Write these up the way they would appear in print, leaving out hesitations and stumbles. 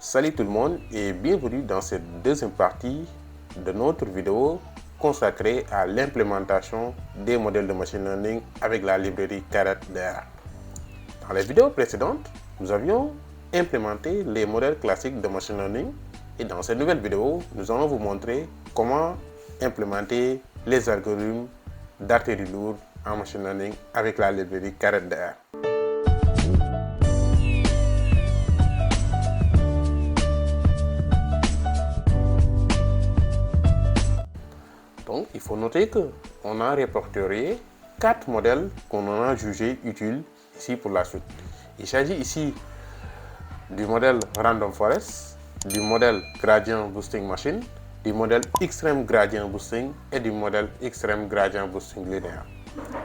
Salut tout le monde et bienvenue dans cette deuxième partie de notre vidéo consacrée à l'implémentation des modèles de machine learning avec la librairie Caret-DR. Dans les vidéos précédentes, nous avions implémenté les modèles classiques de machine learning et dans cette nouvelle vidéo, nous allons vous montrer comment implémenter les algorithmes d'artillerie lourde en machine learning avec la librairie Caret-DR. Donc, il faut noter qu'on a répertorié 4 modèles qu'on a jugés utiles ici pour la suite. Il s'agit ici du modèle Random Forest, du modèle Gradient Boosting Machine, du modèle Extreme Gradient Boosting et du modèle Extreme Gradient Boosting linéaire.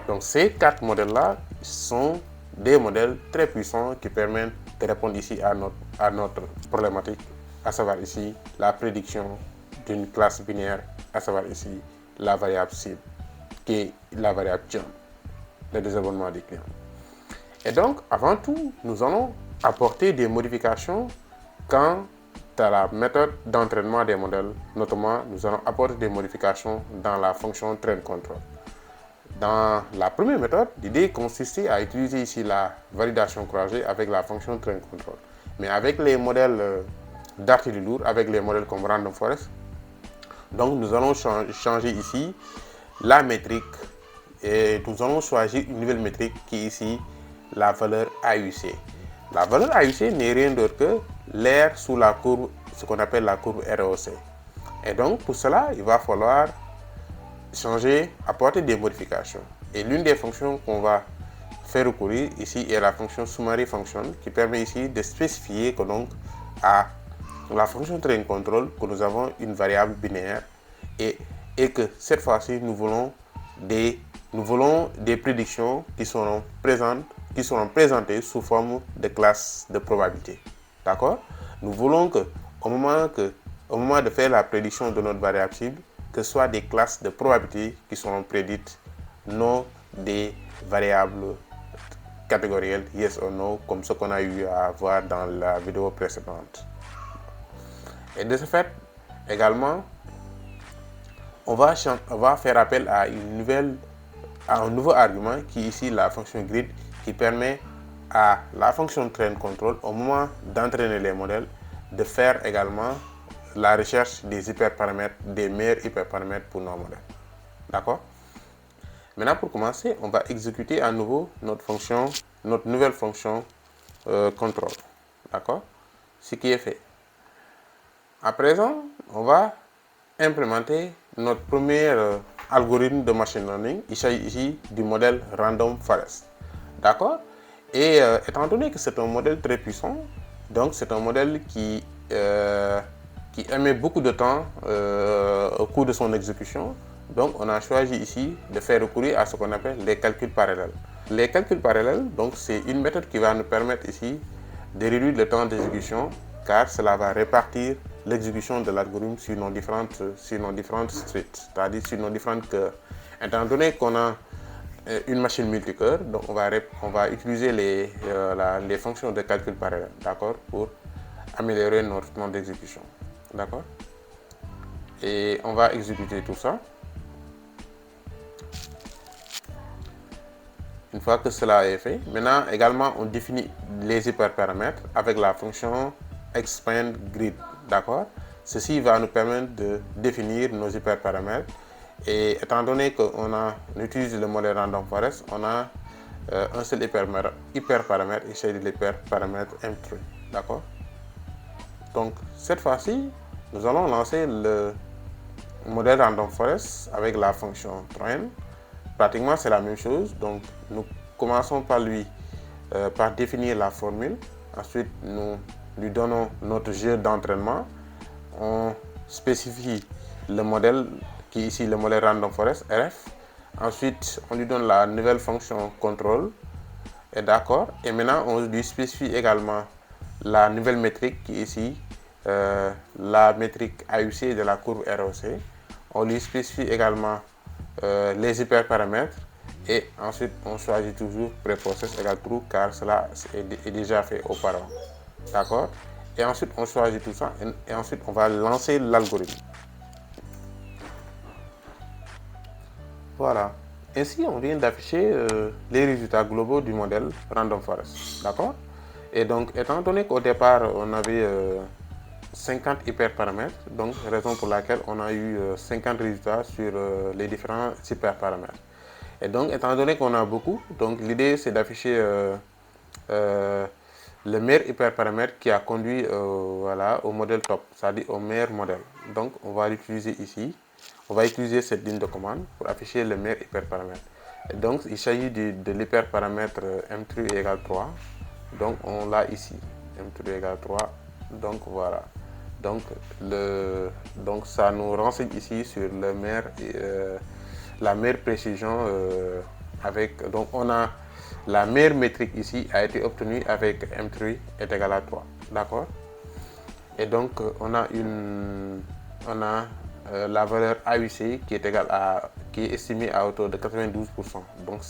Donc, ces 4 modèles-là sont des modèles très puissants qui permettent de répondre ici à notre problématique, à savoir ici la prédiction d'une classe binaire, à savoir ici la variable cible, qui est la variable jump, le désabonnement des clients. Et donc, avant tout, nous allons apporter des modifications quant à la méthode d'entraînement des modèles. Notamment, nous allons apporter des modifications dans la fonction train control. Dans la première méthode, l'idée consistait à utiliser ici la validation croisée avec la fonction train control. Mais avec les modèles d'artillerie lourde, avec les modèles comme Random Forest, donc nous allons changer ici la métrique et nous allons choisir une nouvelle métrique qui est ici la valeur AUC. La valeur AUC n'est rien d'autre que l'air sous la courbe, ce qu'on appelle la courbe ROC. Et donc pour cela, il va falloir changer, apporter des modifications. Et l'une des fonctions qu'on va faire recourir ici est la fonction summary function qui permet ici de spécifier que donc à la fonction train control que nous avons une variable binaire et que cette fois-ci nous voulons des prédictions qui seront présentées sous forme de classe de probabilité. D'accord? Nous voulons au moment de faire la prédiction de notre variable cible, que ce soit des classes de probabilité qui seront prédites, non des variables catégorielles yes or no, comme ce qu'on a eu à voir dans la vidéo précédente. Et de ce fait, également, on va faire appel à un nouveau argument qui est ici la fonction grid qui permet à la fonction train control au moment d'entraîner les modèles de faire également la recherche des hyperparamètres, des meilleurs hyperparamètres pour nos modèles. D'accord? Maintenant, pour commencer, on va exécuter à nouveau notre nouvelle fonction control. D'accord? Ce qui est fait. À présent, on va implémenter notre premier algorithme de machine learning. Il s'agit ici du modèle Random Forest. D'accord? Et étant donné que c'est un modèle très puissant, donc c'est un modèle qui émet beaucoup de temps au cours de son exécution. Donc on a choisi ici de faire recourir à ce qu'on appelle les calculs parallèles. Les calculs parallèles, donc c'est une méthode qui va nous permettre ici de réduire le temps d'exécution car cela va répartir l'exécution de l'algorithme sur nos différentes streets, c'est-à-dire sur nos différentes cœurs. Étant donné qu'on a une machine multicœur, donc on va utiliser les fonctions de calcul parallèle, d'accord, pour améliorer notre temps d'exécution, d'accord. Et on va exécuter tout ça. Une fois que cela est fait, maintenant également on définit les hyperparamètres avec la fonction expand grid, d'accord. Ceci va nous permettre de définir nos hyperparamètres et étant donné qu'on utilise le modèle Random Forest, on a un seul hyperparamètre, il s'agit de l'hyperparamètre M3, d'accord. Donc cette fois-ci, nous allons lancer le modèle Random Forest avec la fonction train. Pratiquement c'est la même chose, donc nous commençons par définir la formule, ensuite nous lui donnons notre jeu d'entraînement, on spécifie le modèle qui est ici le modèle Random Forest RF, ensuite on lui donne la nouvelle fonction control, et d'accord, et maintenant on lui spécifie également la nouvelle métrique qui est ici la métrique AUC de la courbe ROC, on lui spécifie également les hyperparamètres et ensuite on choisit toujours preprocess égale true car cela est déjà fait auparavant. D'accord? Et ensuite, on choisit tout ça et ensuite, on va lancer l'algorithme. Voilà. Ainsi, on vient d'afficher les résultats globaux du modèle Random Forest. D'accord? Et donc, étant donné qu'au départ, on avait 50 hyperparamètres, donc raison pour laquelle on a eu 50 résultats sur les différents hyperparamètres. Et donc, étant donné qu'on a beaucoup, donc l'idée c'est d'afficher le meilleur hyperparamètre qui a conduit voilà, au modèle top, c'est-à-dire au meilleur modèle. Donc, on va l'utiliser ici. On va utiliser cette ligne de commande pour afficher le meilleur hyperparamètre. Et donc, il s'agit de l'hyperparamètre M3 égale 3. Donc, on l'a ici. M3 égale 3. Donc, voilà. Donc, ça nous renseigne ici sur le meilleur, la meilleure précision avec. Donc, on a la meilleure métrique ici a été obtenue avec M3 est égal à 3. D'accord? Et donc, on a la valeur AUC qui est égale à, qui est estimée à hauteur de 92%. Donc,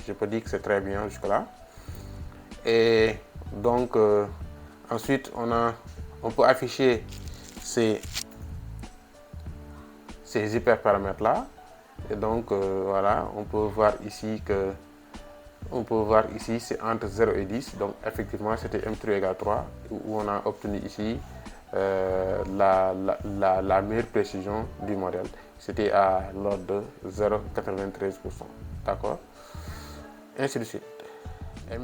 je peux dire que c'est très bien jusque-là. Et donc, ensuite, on peut afficher ces hyperparamètres-là. Et donc, voilà, on peut voir ici que c'est entre 0 et 10. Donc, effectivement, c'était M3 égale 3, où on a obtenu ici la meilleure précision du modèle. C'était à l'ordre de 0,93%. D'accord? Ainsi de suite. Et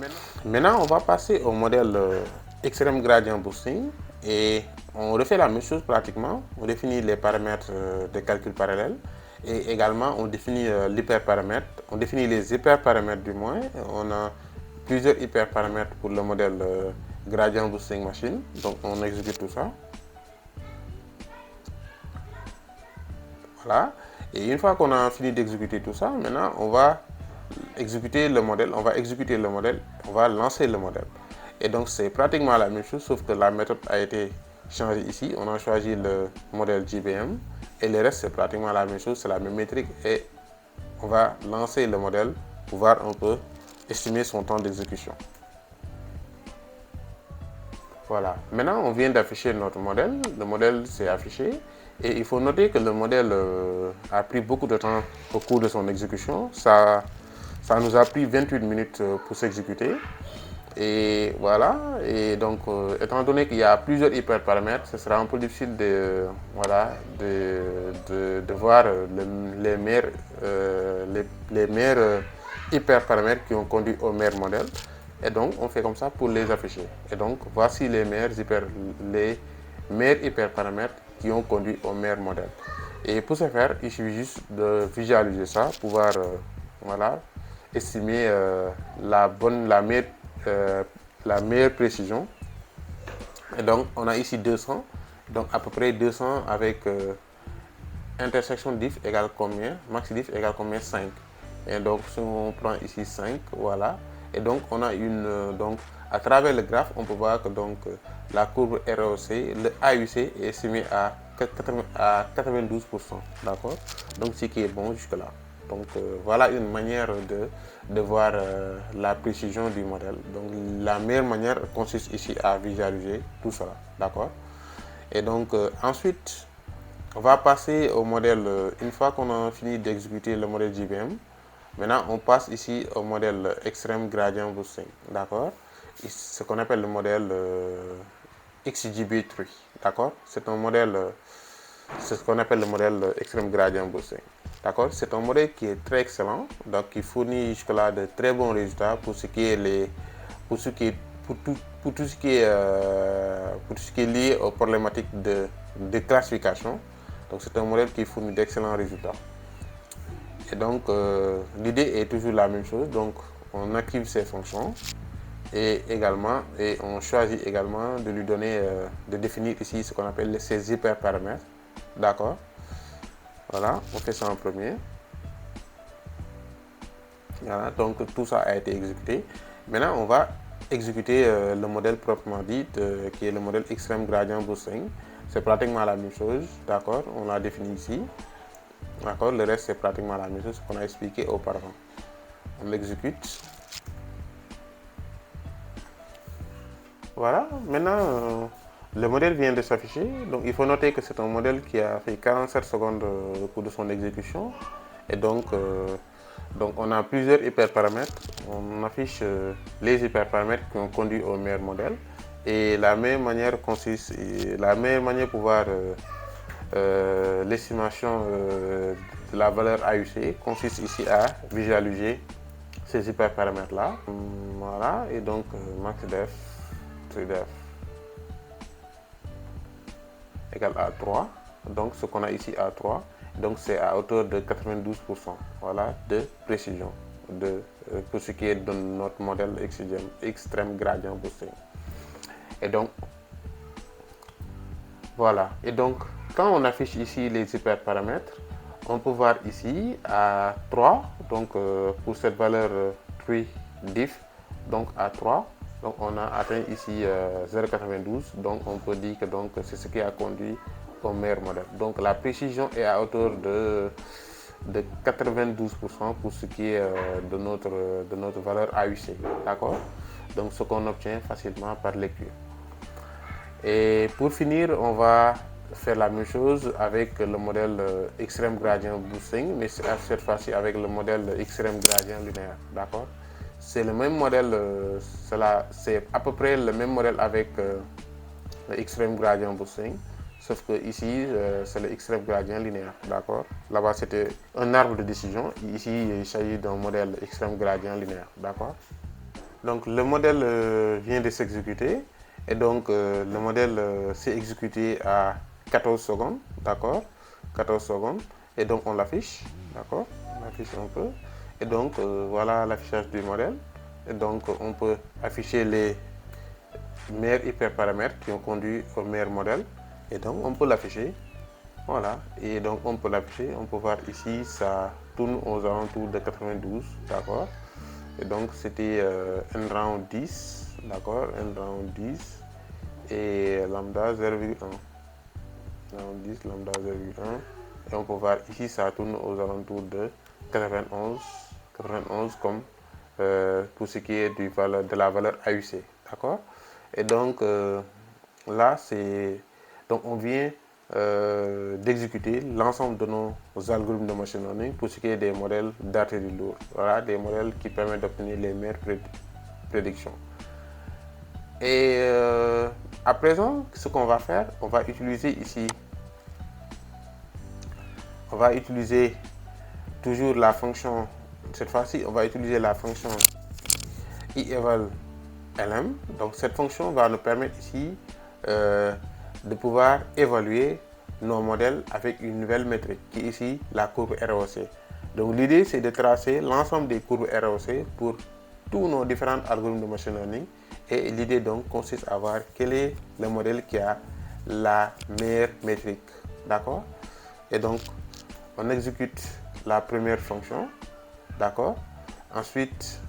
maintenant, on va passer au modèle Extreme Gradient Boosting et on refait la même chose pratiquement. On définit les paramètres de calcul parallèle et également on définit l'hyperparamètre. On définit les hyperparamètres du moins. On a plusieurs hyperparamètres pour le modèle Gradient Boosting Machine. Donc on exécute tout ça. Voilà. Et une fois qu'on a fini d'exécuter tout ça, maintenant on va exécuter le modèle, on va lancer le modèle. Et donc c'est pratiquement la même chose, sauf que la méthode a été changée ici. On a choisi le modèle JBM et le reste c'est pratiquement la même chose, c'est la même métrique et on va lancer le modèle pour voir un peu estimer son temps d'exécution. Voilà, maintenant on vient d'afficher notre modèle, le modèle s'est affiché et il faut noter que le modèle a pris beaucoup de temps au cours de son exécution. Ça nous a pris 28 minutes pour s'exécuter. Et voilà, et donc étant donné qu'il y a plusieurs hyperparamètres, ce sera un peu difficile de voir les meilleurs hyperparamètres qui ont conduit au meilleur modèle. Et donc on fait comme ça pour les afficher. Et donc voici les meilleurs hyperparamètres qui ont conduit au meilleur modèle. Et pour ce faire, il suffit juste de visualiser ça, pouvoir voilà, estimer la meilleure précision. Et donc on a ici 200, donc à peu près 200 avec intersection diff égale combien, max diff égale combien, 5. Et donc si on prend ici 5, voilà. Et donc on a donc à travers le graphe, on peut voir que donc la courbe ROC, le AUC est estimé à 92%, d'accord. Donc ce qui est bon jusque là. Donc voilà une manière de voir la précision du modèle. Donc la meilleure manière consiste ici à visualiser tout cela, d'accord. Et donc ensuite on va passer au modèle, une fois qu'on a fini d'exécuter le modèle JVM, maintenant on passe ici au modèle Extreme Gradient Boosting, d'accord. Ce qu'on appelle le modèle XGB3, d'accord. C'est un modèle, c'est ce qu'on appelle le modèle Extreme Gradient Boosting. D'accord, c'est un modèle qui est très excellent, donc qui fournit jusque-là de très bons résultats pour ce qui est tout ce qui est lié aux problématiques de classification. Donc c'est un modèle qui fournit d'excellents résultats. Et donc l'idée est toujours la même chose. Donc on active ces fonctions et on choisit également de lui donner, de définir ici ce qu'on appelle ces hyperparamètres. D'accord. Voilà, on fait ça en premier. Voilà, donc tout ça a été exécuté. Maintenant, on va exécuter le modèle proprement dit, qui est le modèle Extreme Gradient Boosting. C'est pratiquement la même chose, d'accord. On l'a défini ici. D'accord, le reste c'est pratiquement la même chose qu'on a expliqué auparavant. On l'exécute. Voilà, maintenant le modèle vient de s'afficher. Donc il faut noter que c'est un modèle qui a fait 47 secondes au cours de son exécution. Et donc on a plusieurs hyperparamètres. On affiche les hyperparamètres qui ont conduit au meilleur modèle. Et la meilleure manière de pouvoir l'estimation de la valeur AUC consiste ici à visualiser ces hyperparamètres là. Voilà, et donc maxdef, tridef égale à 3. Donc ce qu'on a ici à 3, donc c'est à hauteur de 92%, voilà, de précision pour ce qui est de notre modèle extreme gradient boosting. Et donc voilà, et donc quand on affiche ici les hyperparamètres, on peut voir ici à 3, donc pour cette valeur 3 diff, donc à 3, donc on a atteint ici 0,92, donc on peut dire que c'est ce qui a conduit au meilleur modèle. Donc la précision est à hauteur de 92% pour ce qui est de notre valeur AUC, d'accord? Donc ce qu'on obtient facilement par lecture. Et pour finir, on va faire la même chose avec le modèle Extreme Gradient Boosting, mais cette fois-ci avec le modèle Extreme Gradient Linéaire, d'accord? C'est le même modèle, c'est à peu près le même modèle avec le Extreme Gradient Boosting, sauf que ici, c'est le Extreme Gradient Linéaire, d'accord? Là-bas, c'était un arbre de décision, ici, il s'agit d'un modèle Extreme Gradient Linéaire, d'accord? Donc, le modèle vient de s'exécuter. Et donc, le modèle s'est exécuté à 14 secondes, d'accord? 14 secondes. Et donc, on l'affiche, d'accord? On l'affiche un peu. Et donc, voilà l'affichage du modèle. Et donc, on peut afficher les meilleurs hyperparamètres qui ont conduit au meilleur modèle. Et donc, on peut l'afficher. Voilà. Et donc, on peut l'afficher. On peut voir ici, ça tourne aux alentours de 92, d'accord? Et donc, c'était n round 10, d'accord? N round 10 et lambda 0,1. Round 10, lambda 0,1. Et on peut voir ici, ça tourne aux alentours de 91 comme pour ce qui est de la valeur AUC, d'accord? Et donc, là, on vient d'exécuter l'ensemble de nos algorithmes de machine learning pour ce qui est des modèles d'artillerie lourde. Voilà, des modèles qui permettent d'obtenir les meilleures prédictions. Et à présent, ce qu'on va faire, on va utiliser ici, on va utiliser toujours la fonction, cette fois-ci, on va utiliser la fonction ieval-lm. Donc cette fonction va nous permettre ici de pouvoir évaluer nos modèles avec une nouvelle métrique qui est ici la courbe ROC. Donc l'idée c'est de tracer l'ensemble des courbes ROC pour tous nos différents algorithmes de machine learning et l'idée donc consiste à voir quel est le modèle qui a la meilleure métrique, d'accord? Et donc on exécute la première fonction, d'accord? Ensuite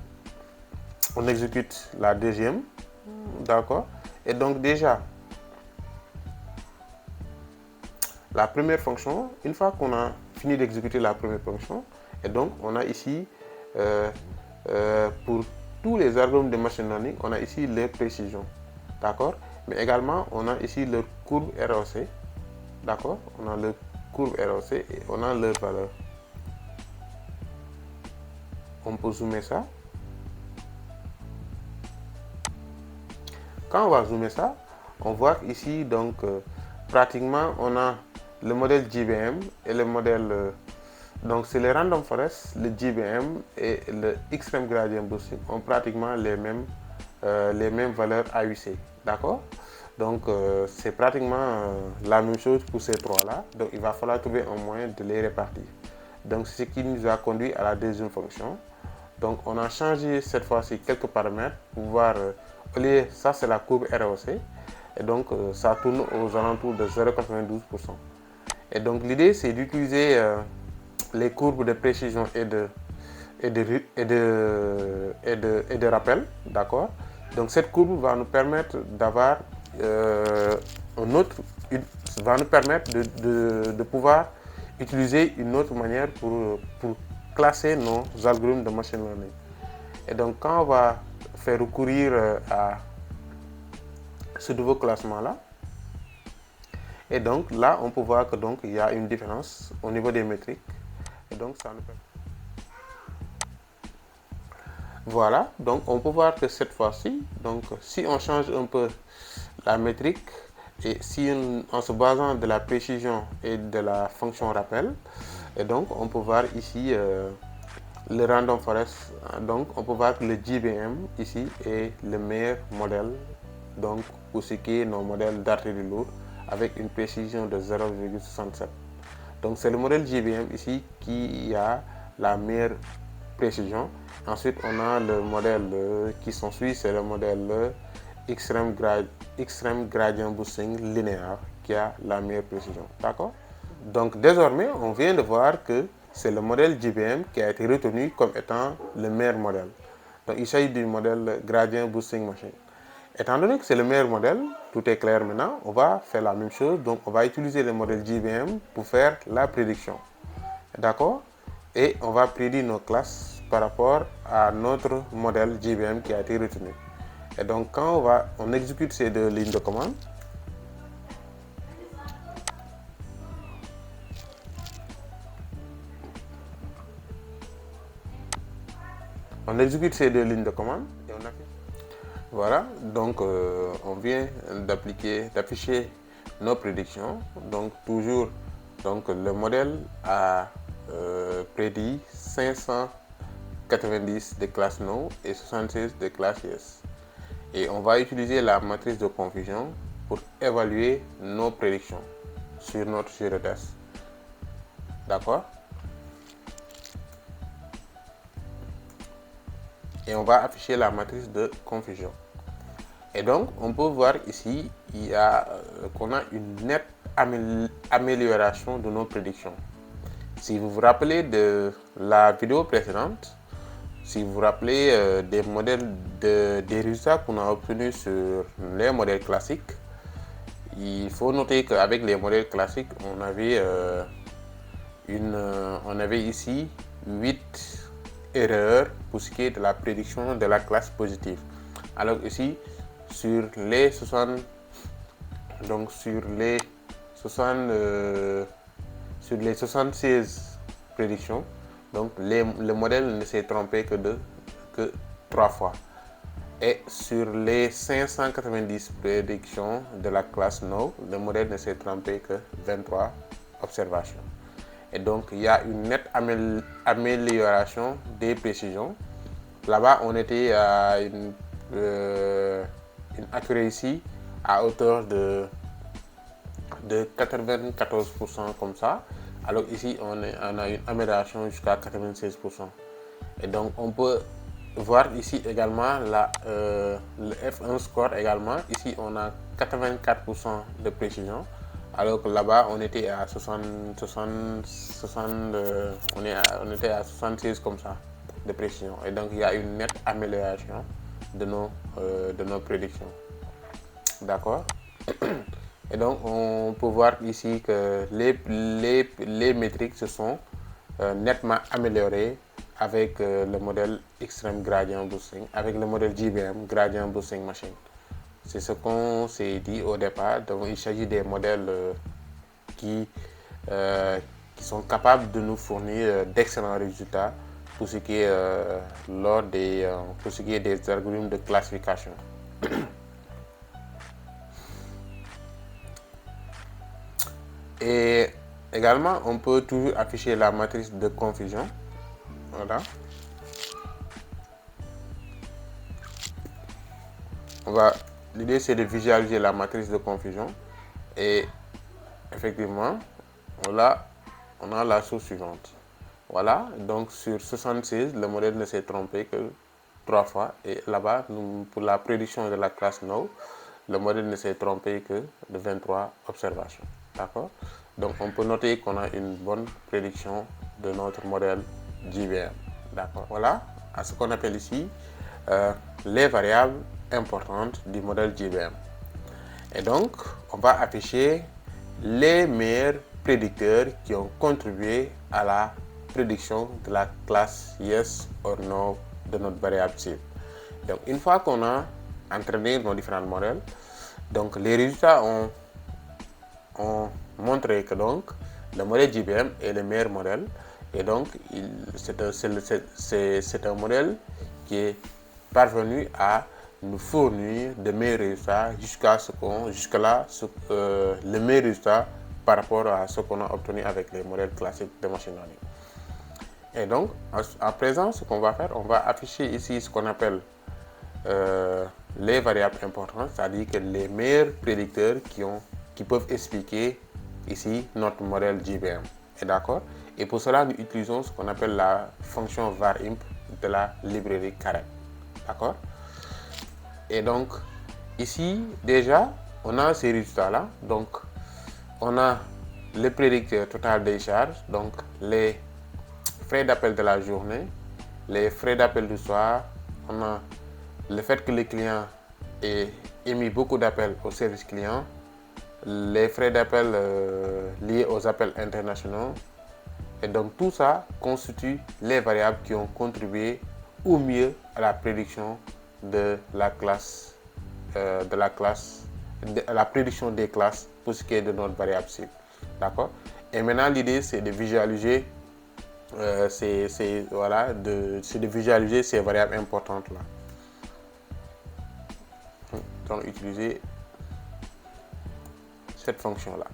on exécute la deuxième, d'accord? Et donc déjà la première fonction, une fois qu'on a fini d'exécuter la première fonction, et donc on a ici, pour tous les algorithmes de machine learning, on a ici leur précision, d'accord? Mais également, on a ici leur courbe ROC, d'accord? On a leur courbe ROC et on a leur valeur. On peut zoomer ça. Quand on va zoomer ça, on voit ici, donc, pratiquement, on a le modèle GBM et le modèle, donc c'est le Random Forest, le GBM et le Extreme Gradient Boosting ont pratiquement les mêmes valeurs AUC, d'accord? Donc c'est pratiquement la même chose pour ces trois-là, donc il va falloir trouver un moyen de les répartir. Donc c'est ce qui nous a conduit à la deuxième fonction. Donc on a changé cette fois-ci quelques paramètres pour voir, ça c'est la courbe ROC, et donc ça tourne aux alentours de 0,92%. Et donc l'idée c'est d'utiliser les courbes de précision et de rappel, d'accord? Donc cette courbe va nous permettre d'avoir va nous permettre de pouvoir utiliser une autre manière pour classer nos algorithmes de machine learning. Et donc quand on va faire recourir à ce nouveau classement là, Et donc là, on peut voir que donc il y a une différence au niveau des métriques. Et donc ça nous permet. Voilà, donc on peut voir que cette fois-ci, donc si on change un peu la métrique et si en se basant de la précision et de la fonction rappel, et donc on peut voir ici le random forest. Donc on peut voir que le JVM ici est le meilleur modèle donc pour ce qui est nos modèles d'artillerie lourde avec une précision de 0,67. Donc c'est le modèle JVM ici qui a la meilleure précision. Ensuite, on a le modèle qui s'ensuit, c'est le modèle Extreme Gradient Boosting linéaire qui a la meilleure précision. D'accord? Donc désormais, on vient de voir que c'est le modèle JVM qui a été retenu comme étant le meilleur modèle. Donc il s'agit du modèle Gradient Boosting Machine. Étant donné que c'est le meilleur modèle, tout est clair maintenant, on va faire la même chose. Donc on va utiliser le modèle JVM pour faire la prédiction. D'accord? Et on va prédire nos classes par rapport à notre modèle JVM qui a été retenu. Et donc quand on exécute ces deux lignes de commande, on exécute ces deux lignes de commande et on affiche. Voilà, donc on vient d'afficher nos prédictions. Donc toujours, donc le modèle a prédit 590 de classe No et 76 de classe Yes. Et on va utiliser la matrice de confusion pour évaluer nos prédictions sur notre jeu de test. D'accord? Et on va afficher la matrice de confusion. Et donc, on peut voir ici qu'on a une nette amélioration de nos prédictions. Si vous vous rappelez de la vidéo précédente, si vous vous rappelez des modèles des résultats qu'on a obtenus sur les modèles classiques, il faut noter qu'avec les modèles classiques, on avait ici 8 erreurs pour ce qui est de la prédiction de la classe positive. Alors ici, sur les 60, donc sur les 76 prédictions, donc le modèle ne s'est trompé que 3 fois. Et sur les 590 prédictions de la classe No, le modèle ne s'est trompé que 23 observations. Et donc, il y a une nette amélioration des précisions. Là-bas, on était à une accuracy à hauteur de 94% comme ça. Alors ici, on a une amélioration jusqu'à 96%. Et donc, on peut voir ici également le F1 score également. Ici, on a 84% de précision. Alors que là-bas, on était à 76 comme ça de précision. Et donc, il y a une nette amélioration de nos prédictions. D'accord? Et donc, on peut voir ici que les métriques se sont nettement améliorées avec le modèle Extreme Gradient Boosting, avec le modèle JVM Gradient Boosting Machine. C'est ce qu'on s'est dit au départ. Donc, il s'agit des modèles qui sont capables de nous fournir d'excellents résultats pour ce qui est pour ce qui est des algorithmes de classification. Et également, on peut toujours afficher la matrice de confusion. Voilà. L'idée, c'est de visualiser la matrice de confusion. Et effectivement, on a la chose suivante. Voilà, donc sur 76, le modèle ne s'est trompé que 3 fois. Et là-bas, pour la prédiction de la classe No, le modèle ne s'est trompé que de 23 observations. D'accord? Donc, on peut noter qu'on a une bonne prédiction de notre modèle JVM. D'accord? Voilà, à ce qu'on appelle ici les variables importantes du modèle JVM. Et donc, on va afficher les meilleurs prédicteurs qui ont contribué à la prédiction de la classe Yes or No de notre variable cible. Donc, une fois qu'on a entraîné nos différents modèles, donc les résultats ont ont montré que donc le modèle JVM est le meilleur modèle. Et donc, c'est un modèle qui est parvenu à nous fournir de meilleurs résultats jusque-là, le meilleur résultat par rapport à ce qu'on a obtenu avec les modèles classiques de machine learning. Et donc, à présent, ce qu'on va faire, on va afficher ici ce qu'on appelle les variables importantes, c'est-à-dire que les meilleurs prédicteurs qui peuvent expliquer ici notre modèle JVM. D'accord? Et pour cela, nous utilisons ce qu'on appelle la fonction varimp de la librairie Caret. D'accord? Et donc, ici, déjà, on a ces résultats-là. Donc, on a le prédicteur total des charges, donc les frais d'appel de la journée, les frais d'appel du soir, on a le fait que le client ait émis beaucoup d'appels au service client, les frais d'appel liés aux appels internationaux. Et donc tout ça constitue les variables qui ont contribué au mieux à la prédiction de la classe, la prédiction des classes pour ce qui est de notre variable cible. D'accord? Et maintenant l'idée c'est de visualiser de visualiser ces variables importantes là. Donc utiliser cette fonction là.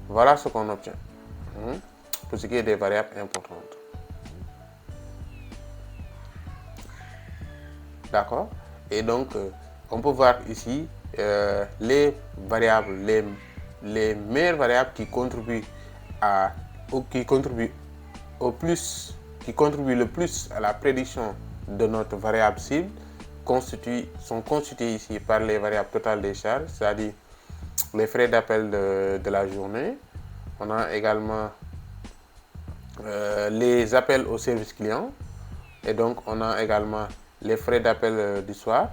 Voilà ce qu'on obtient pour ce qui est des variables importantes. D'accord? Et donc on peut voir ici les variables, les meilleures variables qui contribuent le plus à la prédiction de notre variable cible sont constituées ici par les variables totales des charges, c'est-à-dire les frais d'appel de la journée. On a également les appels au service client. Et donc, on a également les frais d'appel du soir.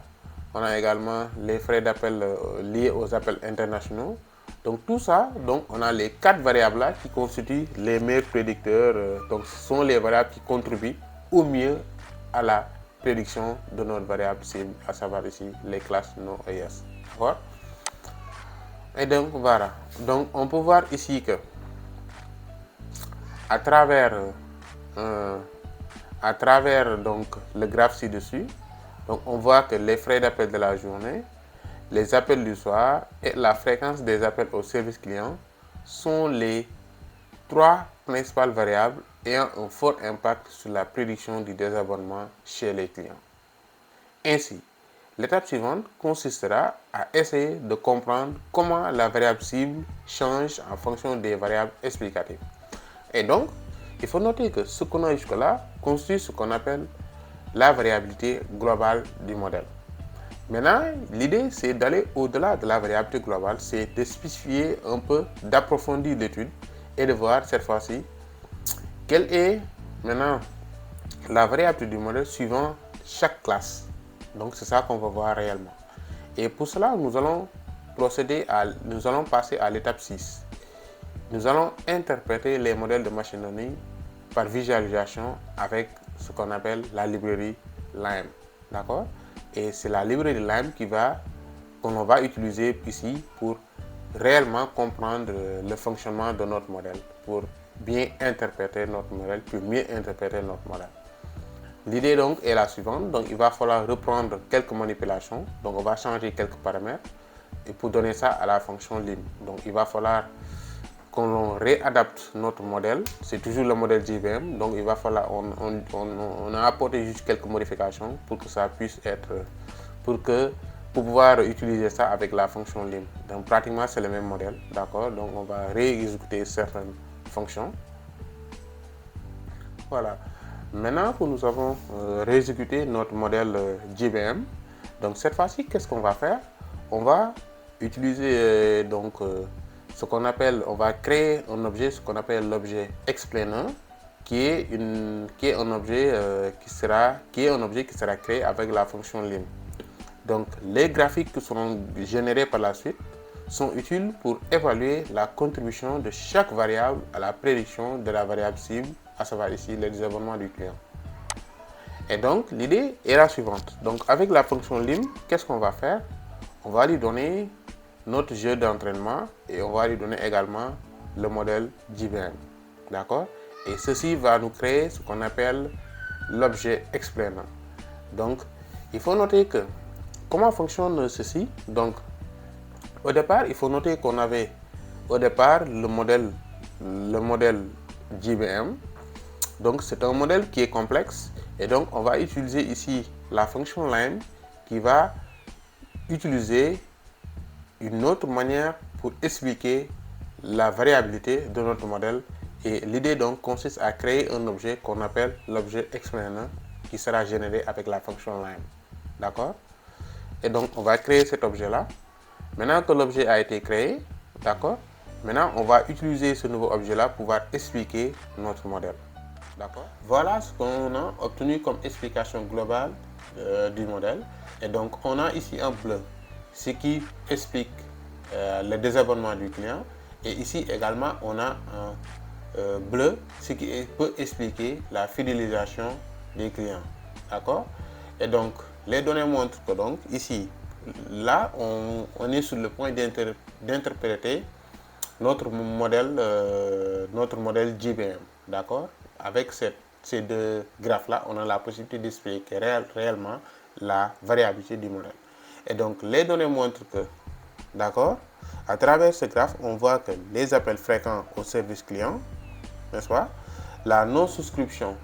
On a également les frais d'appel liés aux appels internationaux. Donc, tout ça, donc, on a les 4 variables là qui constituent les meilleurs prédicteurs. Donc, ce sont les variables qui contribuent au mieux à la prédiction de notre variable cible, à savoir ici les classes non ES. D'accord? Et donc, voilà. Donc, on peut voir ici que à travers donc, le graphe ci-dessus, donc on voit que les frais d'appel de la journée, les appels du soir et la fréquence des appels au service client sont les 3 principales variables ayant un fort impact sur la prédiction du désabonnement chez les clients. Ainsi, l'étape suivante consistera à essayer de comprendre comment la variable cible change en fonction des variables explicatives. Et donc, il faut noter que ce qu'on a jusque-là constitue ce qu'on appelle la variabilité globale du modèle. Maintenant, l'idée, c'est d'aller au-delà de la variabilité globale, c'est de spécifier un peu, d'approfondir l'étude et de voir cette fois-ci quelle est maintenant la variabilité du modèle suivant chaque classe. Donc, c'est ça qu'on va voir réellement. Et pour cela, nous allons passer à l'étape 6. Nous allons interpréter les modèles de machine learning par visualisation avec ce qu'on appelle la librairie LAMP. D'accord? Et c'est la librairie LAMP qu'on va utiliser ici pour réellement comprendre le fonctionnement de notre modèle, pour bien interpréter notre modèle, pour mieux interpréter notre modèle. L'idée donc est la suivante. Donc il va falloir reprendre quelques manipulations. Donc on va changer quelques paramètres et pour donner ça à la fonction lim. Donc il va falloir qu'on réadapte notre modèle. C'est toujours le modèle JVM. Donc il va falloir, on a apporté juste quelques modifications pour que ça puisse être, pour pouvoir utiliser ça avec la fonction lim. Donc pratiquement c'est le même modèle, d'accord. Donc on va réexécuter certaines fonctions. Voilà. Maintenant que nous avons réexécuté notre modèle JVM, donc cette fois-ci, qu'est-ce qu'on va faire? On va utiliser on va créer un objet, ce qu'on appelle l'objet explainer, qui est un objet qui sera créé avec la fonction lim. Donc les graphiques qui seront générés par la suite sont utiles pour évaluer la contribution de chaque variable à la prédiction de la variable cible, à savoir ici le désabonnement du client. Et donc l'idée est la suivante. Donc avec la fonction lim, qu'est-ce qu'on va faire? On va lui donner notre jeu d'entraînement et on va lui donner également le modèle JVM. D'accord? Et ceci va nous créer ce qu'on appelle l'objet explainer. Donc, il faut noter que comment fonctionne ceci. Donc, au départ, il faut noter qu'on avait au départ le modèle JVM. Donc, c'est un modèle qui est complexe et donc on va utiliser ici la fonction line qui va utiliser une autre manière pour expliquer la variabilité de notre modèle. Et l'idée donc consiste à créer un objet qu'on appelle l'objet explainer qui sera généré avec la fonction line. D'accord? Et donc on va créer cet objet là. Maintenant que l'objet a été créé, d'accord? Maintenant on va utiliser ce nouveau objet là pour pouvoir expliquer notre modèle. D'accord? Voilà ce qu'on a obtenu comme explication globale du modèle. Et donc on a ici un bleu, ce qui explique le désabonnement du client. Et ici également on a un bleu, ce qui peut expliquer la fidélisation des clients. D'accord? Et donc les données montrent que donc ici, là on est sur le point d'interpréter notre modèle JVM. D'accord? Avec ces deux graphes-là, on a la possibilité d'expliquer réellement la variabilité du modèle. Et donc, les données montrent que, d'accord, à travers ce graphe, on voit que les appels fréquents au service client, n'est-ce pas, la non-souscription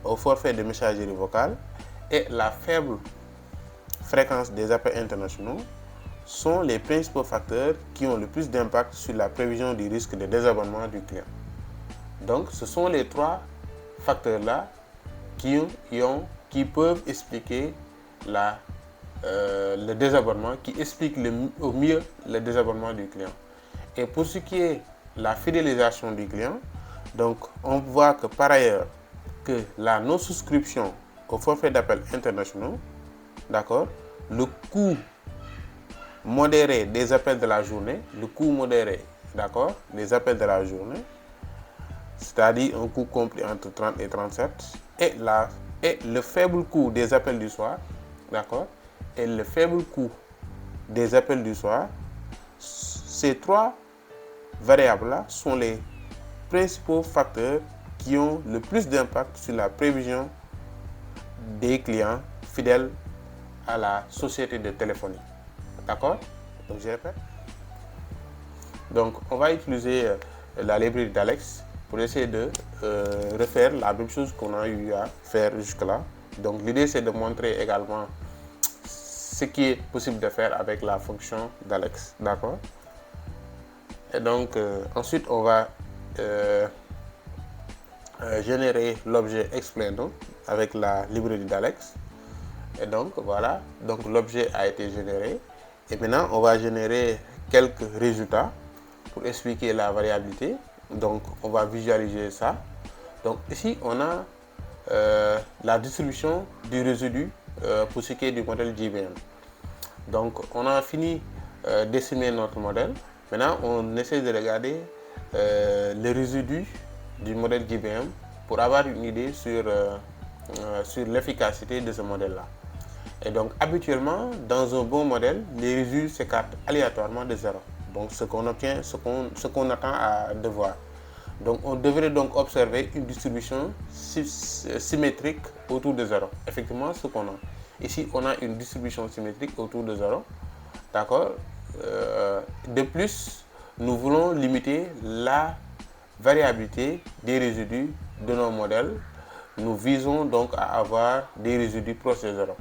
au forfait de messagerie vocale et la faible fréquence des appels internationaux sont les principaux facteurs qui ont le plus d'impact sur la prévision du risque de désabonnement du client. Donc, ce sont les trois facteurs-là qui peuvent expliquer le désabonnement, qui expliquent au mieux le désabonnement du client. Et pour ce qui est la fidélisation du client, donc on voit que par ailleurs, que la non-souscription au forfait d'appels internationaux, d'accord, le coût modéré des appels de la journée, d'accord, des appels de la journée, c'est-à-dire un coût compris entre 30 et 37, et le faible coût des appels du soir, d'accord, et le faible coût des appels du soir, ces trois variables-là sont les principaux facteurs qui ont le plus d'impact sur la prévision des clients fidèles à la société de téléphonie. D'accord? Donc, je répète. Donc, on va utiliser la librairie d'Alex pour essayer de refaire la même chose qu'on a eu à faire jusque-là. Donc, l'idée, c'est de montrer également ce qui est possible de faire avec la fonction d'Alex. D'accord? Et donc, ensuite, on va générer l'objet explainer avec la librairie d'Alex. Et donc, voilà. Donc, l'objet a été généré. Et maintenant, on va générer quelques résultats pour expliquer la variabilité. Donc, on va visualiser ça. Donc, ici, on a la distribution du résidu pour ce qui est du modèle JVM. Donc, on a fini d'estimer notre modèle. Maintenant, on essaie de regarder le résidu du modèle JVM pour avoir une idée sur l'efficacité de ce modèle-là. Et donc, habituellement, dans un bon modèle, les résidus s'écartent aléatoirement de 0. Donc, ce qu'on obtient, ce qu'on attend à devoir. Donc, on devrait donc observer une distribution symétrique autour de 0. Effectivement, ce qu'on a. Ici, on a une distribution symétrique autour de 0. D'accord? De plus, nous voulons limiter la variabilité des résidus de nos modèles. Nous visons donc à avoir des résidus proches de 0.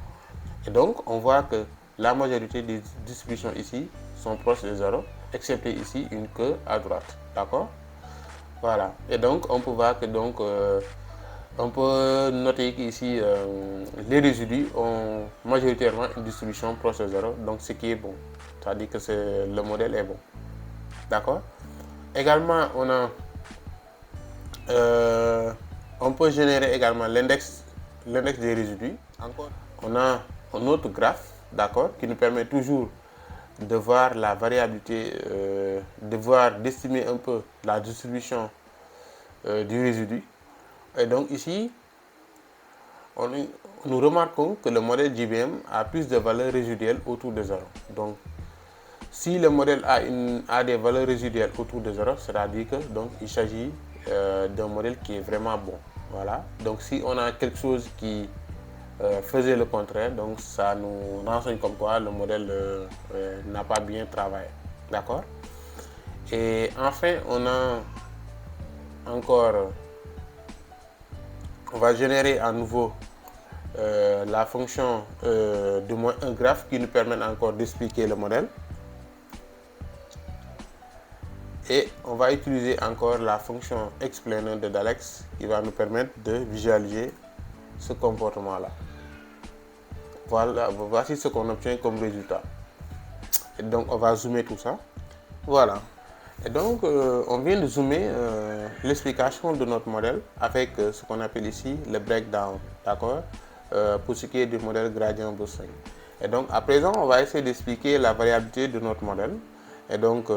Et donc, on voit que la majorité des distributions ici sont proches de 0, excepté ici une queue à droite. D'accord? Voilà. Et donc, on peut voir que on peut noter qu'ici, les résidus ont majoritairement une distribution proche de 0, donc ce qui est bon. C'est-à-dire que le modèle est bon. D'accord? Également, on peut générer également l'index des résidus. Encore, on a un autre graphe, d'accord, qui nous permet toujours de voir la variabilité, d'estimer un peu la distribution du résidu. Et donc ici, nous remarquons que le modèle JVM a plus de valeurs résiduelles autour de 0. Donc, si le modèle a des valeurs résiduelles autour de 0, c'est-à-dire que donc il s'agit d'un modèle qui est vraiment bon. Voilà. Donc, si on a quelque chose qui faisait le contraire, donc ça nous renseigne comme quoi le modèle n'a pas bien travaillé. D'accord? Et enfin, on a encore, on va générer à nouveau la fonction de moins un graphe qui nous permet encore d'expliquer le modèle. Et on va utiliser encore la fonction explainer de Dalex qui va nous permettre de visualiser ce comportement-là. Voilà, voici ce qu'on obtient comme résultat. Et donc, on va zoomer tout ça. Voilà. Et donc, on vient de zoomer l'explication de notre modèle avec ce qu'on appelle ici le breakdown, d'accord, pour ce qui est du modèle gradient boosting. Et donc, à présent, on va essayer d'expliquer la variabilité de notre modèle. Et donc,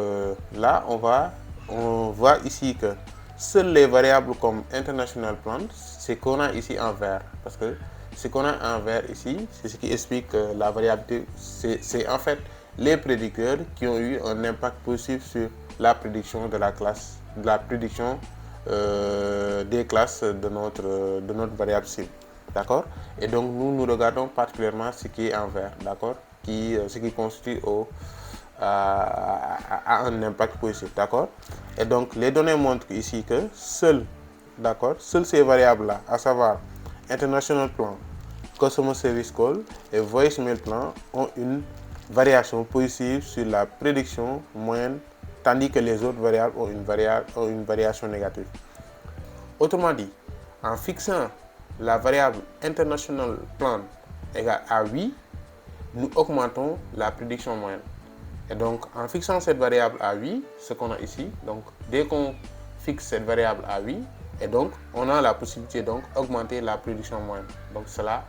là, on voit ici que seules les variables comme international plant, c'est qu'on a ici en vert. Parce que ce qu'on a en vert ici, c'est ce qui explique la variabilité. C'est en fait les prédicteurs qui ont eu un impact positif sur la prédiction de la classe, de la prédiction des classes de notre variable cible. D'accord? Et donc, nous regardons particulièrement ce qui est en vert, d'accord? Ce qui constitue un impact positif, d'accord? Et donc, les données montrent ici que seules ces variables-là, à savoir International Plan, Customer Service Call et Voicemail Plan, ont une variation positive sur la prédiction moyenne, tandis que les autres variables ont une variation négative. Autrement dit, en fixant la variable International Plan égale à 8, nous augmentons la prédiction moyenne. Et donc, en fixant cette variable à 8, ce qu'on a ici, donc dès qu'on fixe cette variable à 8, et donc on a la possibilité d'augmenter la prédiction moyenne. Donc cela,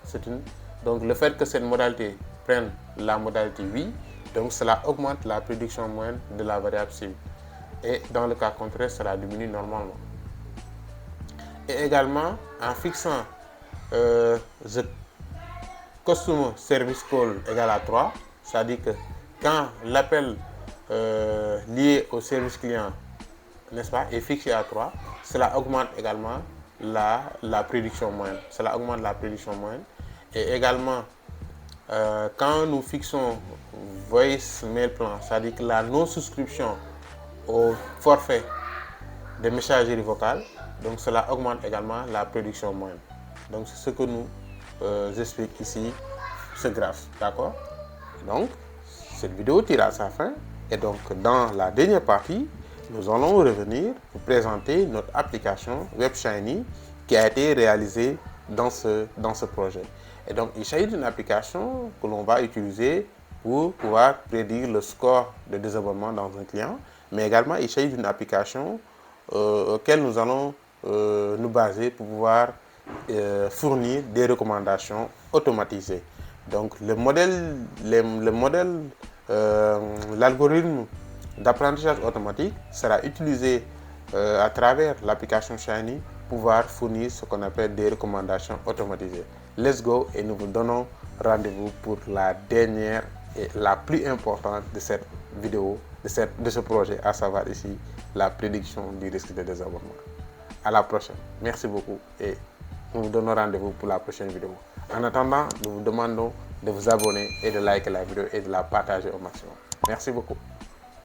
donc le fait que cette modalité prenne la modalité 8, donc cela augmente la prédiction moyenne de la variable cible. Et dans le cas contraire, cela diminue normalement. Et également, en fixant the customer service call égale à 3, c'est-à-dire que quand l'appel lié au service client, n'est-ce pas, est fixé à 3, cela augmente également la prédiction moyenne. Cela augmente la prédiction moyenne. Et également, quand nous fixons voice mail plan, c'est-à-dire que la non-souscription au forfait de messagerie vocale, donc cela augmente également la prédiction moyenne. Donc c'est ce que nous explique ici ce graphe, d'accord? Donc, cette vidéo tire à sa fin et donc dans la dernière partie, nous allons revenir pour présenter notre application WebShiny qui a été réalisée dans ce projet. Et donc, il s'agit d'une application que l'on va utiliser pour pouvoir prédire le score de désabonnement dans un client, mais également il s'agit d'une application auquel nous allons nous baser pour pouvoir fournir des recommandations automatisées. Donc l'algorithme d'apprentissage automatique sera utilisé à travers l'application Shiny pour pouvoir fournir ce qu'on appelle des recommandations automatisées. Let's go et nous vous donnons rendez-vous pour la dernière et la plus importante de cette vidéo, de ce projet, à savoir ici la prédiction du risque de désabonnement. À la prochaine. Merci beaucoup et nous vous donnons rendez-vous pour la prochaine vidéo. En attendant, nous vous demandons de vous abonner et de liker la vidéo et de la partager au maximum. Merci beaucoup.